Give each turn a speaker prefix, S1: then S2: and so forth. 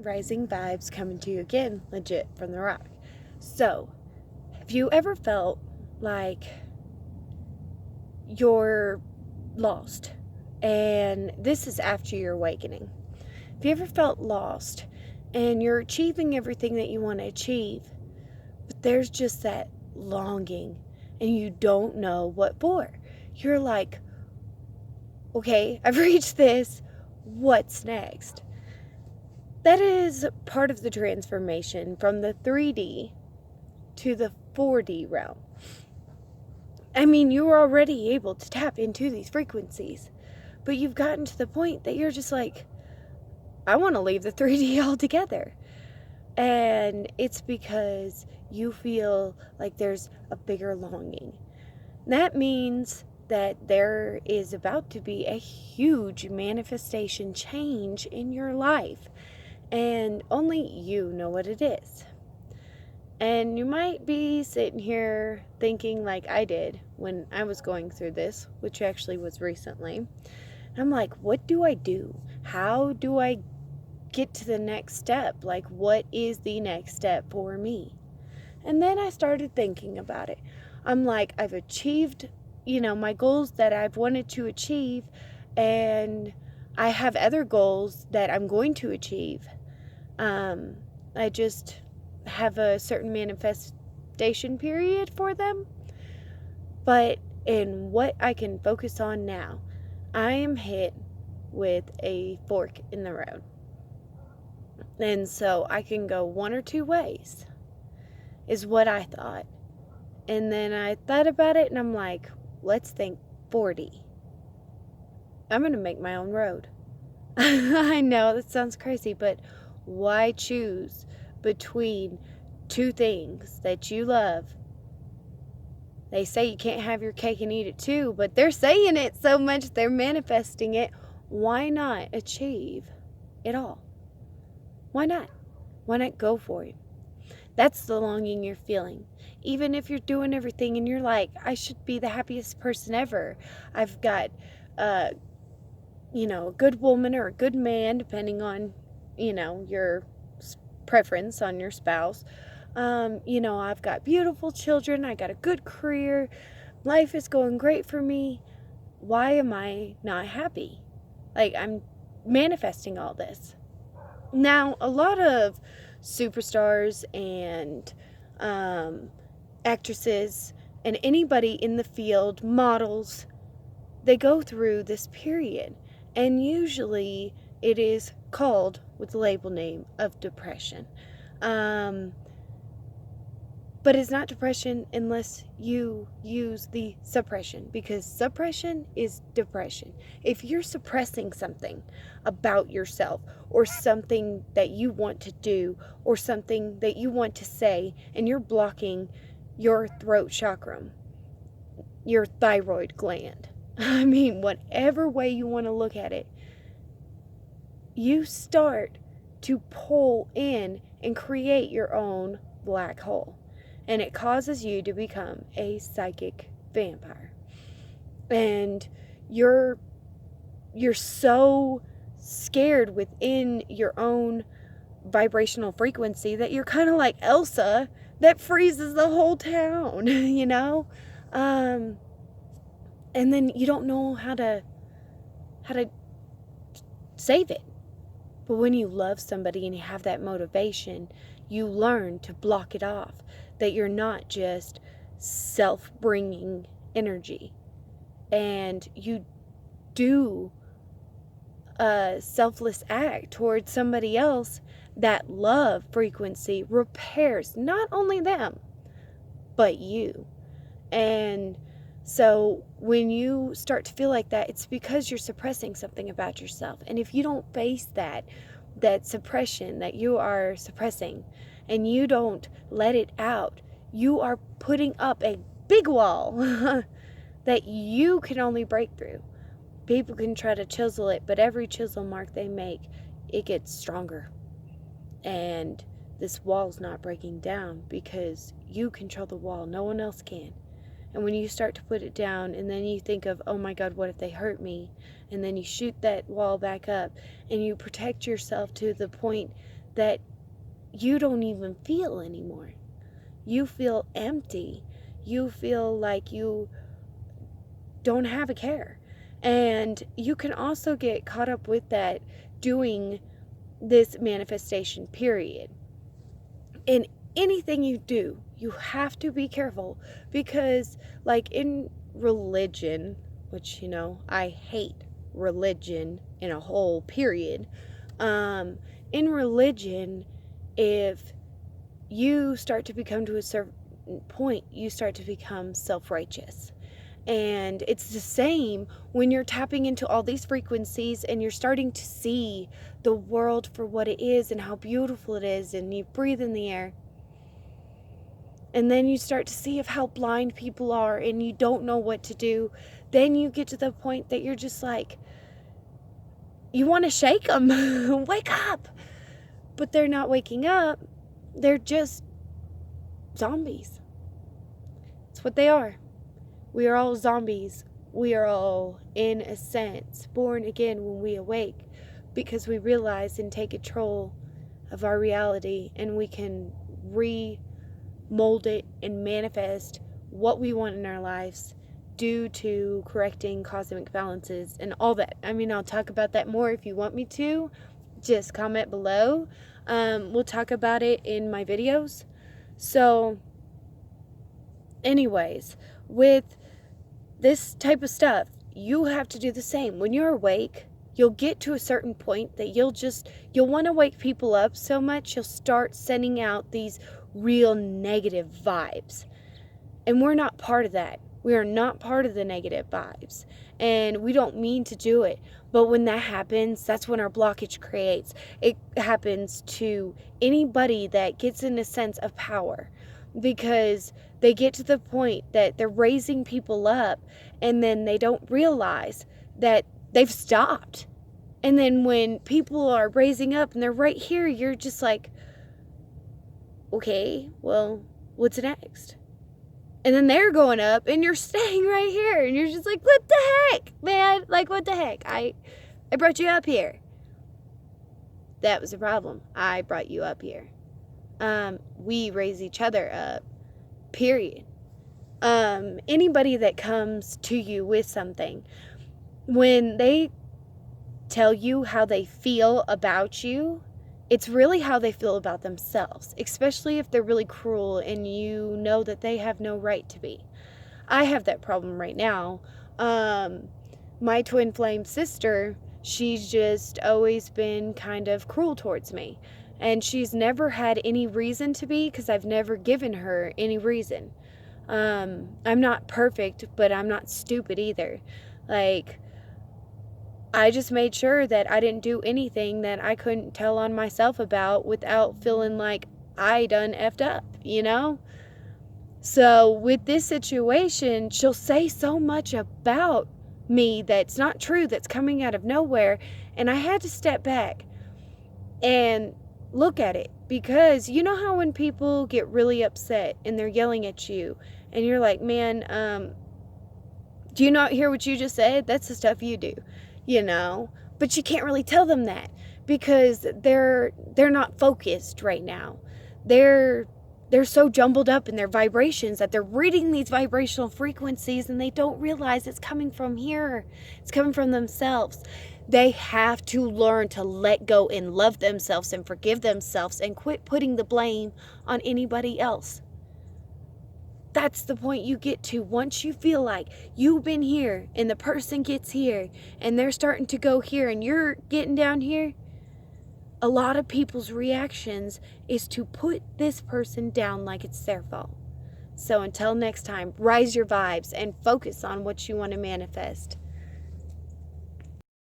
S1: Rising Vibes coming to you again, legit from the rock. So, have you ever felt like you're lost? And this is after your awakening. Have you ever felt lost and you're achieving everything that you want to achieve, but there's just that longing and you don't know what for? You're like, okay, I've reached this. What's next? That is part of the transformation from the 3D to the 4D realm. I mean, you were already able to tap into these frequencies, but you've gotten to the point that you're just like, I want to leave the 3D altogether. And it's because you feel like there's a bigger longing. That means that there is about to be a huge manifestation change in your life. And only you know what it is. And you might be sitting here thinking, like I did when I was going through this, which actually was recently. I'm like, what do I do? How do I get to the next step? Like, what is the next step for me? And then I started thinking about it. I'm like, I've achieved, my goals that I've wanted to achieve, and I have other goals that I'm going to achieve. I just have a certain manifestation period for them. But in what I can focus on now, I am hit with a fork in the road. And so I can go one or two ways, is what I thought. And then I thought about it and I'm like, let's think 40. I'm going to make my own road. I know that sounds crazy, but why choose between two things that you love? They say you can't have your cake and eat it too, but they're saying it so much, they're manifesting it. Why not achieve it all? Why not? Why not go for it? That's the longing you're feeling. Even if you're doing everything and you're like, I should be the happiest person ever. I've got, a good woman or a good man, depending on, your preference on your spouse. I've got beautiful children. I got a good career. Life is going great for me. Why am I not happy? Like, I'm manifesting all this. Now, a lot of superstars and actresses and anybody in the field, models, they go through this period. And usually it is called with the label name of depression. But it's not depression unless you use the suppression, because suppression is depression. If you're suppressing something about yourself or something that you want to do or something that you want to say, and you're blocking your throat chakra, your thyroid gland, I mean, whatever way you want to look at it, you start to pull in and create your own black hole. And it causes you to become a psychic vampire. And you're so scared within your own vibrational frequency that you're kind of like Elsa that freezes the whole town, and then you don't know how to save it. But when you love somebody and you have that motivation, you learn to block it off. That you're not just self-bringing energy. And you do a selfless act towards somebody else. That love frequency repairs not only them, but you. And so when you start to feel like that, it's because you're suppressing something about yourself. And if you don't face that suppression that you are suppressing, and you don't let it out, you are putting up a big wall that you can only break through. People can try to chisel it, but every chisel mark they make, it gets stronger. And this wall's not breaking down because you control the wall. No one else can. And when you start to put it down and then you think of, oh my God, what if they hurt me? And then you shoot that wall back up and you protect yourself to the point that you don't even feel anymore. You feel empty. You feel like you don't have a care. And you can also get caught up with that doing this manifestation period. In anything you do, you have to be careful, because like in religion, which, you know, I hate religion in a whole period. In religion, if you start to become to a certain point, you start to become self-righteous. And it's the same when you're tapping into all these frequencies and you're starting to see the world for what it is and how beautiful it is, and you breathe in the air. And then you start to see of how blind people are and you don't know what to do. Then you get to the point that you're just like, you want to shake them. Wake up. But they're not waking up. They're just zombies. That's what they are. We are all zombies. We are all, in a sense, born again when we awake, because we realize and take control of our reality, and we can remold it and manifest what we want in our lives due to correcting cosmic balances and all that. I mean, I'll talk about that more if you want me to. Just comment below. We'll talk about it in my videos. So, anyways, with this type of stuff, you have to do the same. When you're awake, you'll get to a certain point that you'll want to wake people up so much, you'll start sending out these real negative vibes. And we're not part of that. We are not part of the negative vibes. And we don't mean to do it. But when that happens, that's when our blockage creates. It happens to anybody that gets in a sense of power, because they get to the point that they're raising people up and then they don't realize that they've stopped. And then when people are raising up and they're right here, you're just like, okay, well, what's next? And then they're going up and you're staying right here and you're just like, what the heck, man? Like, what the heck? I brought you up here. That was a problem. I brought you up here. We raise each other up, period. Anybody that comes to you with something, when they tell you how they feel about you, it's really how they feel about themselves, especially if they're really cruel and you know that they have no right to be. I have that problem right now. My twin flame sister, she's just always been kind of cruel towards me. And she's never had any reason to be, because I've never given her any reason. I'm not perfect, but I'm not stupid either. Like, I just made sure that I didn't do anything that I couldn't tell on myself about without feeling like I done effed up, you know? So with this situation, she'll say so much about me that's not true, that's coming out of nowhere. And I had to step back and look at it, because you know how when people get really upset and they're yelling at you and you're like, man, do you not hear what you just said? That's the stuff you do, you know? But you can't really tell them that, because they're not focused right now. They're so jumbled up in their vibrations that they're reading these vibrational frequencies and they don't realize it's coming from here. It's coming from themselves. They have to learn to let go and love themselves and forgive themselves and quit putting the blame on anybody else. That's the point you get to once you feel like you've been here and the person gets here and they're starting to go here and you're getting down here. A lot of people's reactions is to put this person down like it's their fault. So until next time, rise your vibes and focus on what you want to manifest.